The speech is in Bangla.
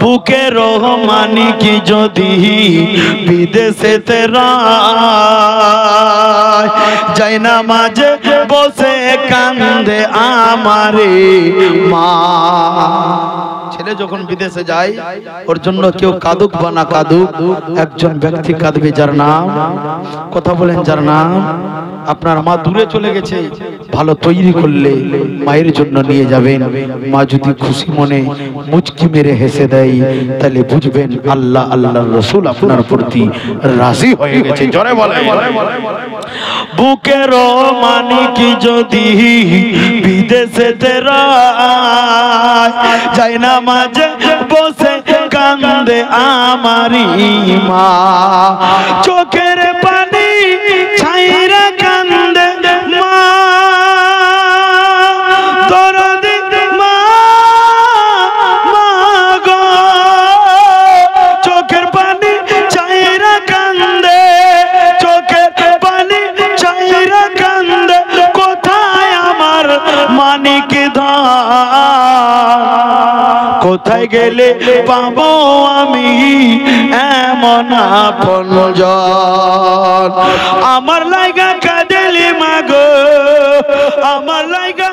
বুকের মানিক যদি বিদেশে তেরা যাই না মাঝে বসে কান্দে আমারে মা। ছেলে যখন বিদেশে যায় ওর জন্য কেউ কাঁদুক বা না কাঁদুক, একজন ব্যক্তি কাঁদবে যার নাম, কথা বলেন যার নাম, আপনার মা দূরে চলে গেছে, ভালো তৈরি করলে মায়ের জন্য নিয়ে যাবেন। মা যদি খুশি মনে মুচকি মেরে হেসে দেয় তাহলে বুঝবেন আল্লাহ আল্লাহর রাসূল আপনার প্রতি রাজি হয়ে গেছে। জোরে বলেন। বুকের মানিক যদি বিদেশে তেরা যাই না মাঝে বসে কান্দে আমারি মা। চোখের পানি ছাইরা কান্দে মা, দরদি মা, মা গো। চোখের পানি ছাইরা কান্দে, চোখের পানি ছাইরা কান্দে, কোথায় আমার মানিক ধন, কোথায় গেলে পাবো আমি এমন আপনজন। আমার লাইগা কাঁদেলি মাগো, আমার লাইগা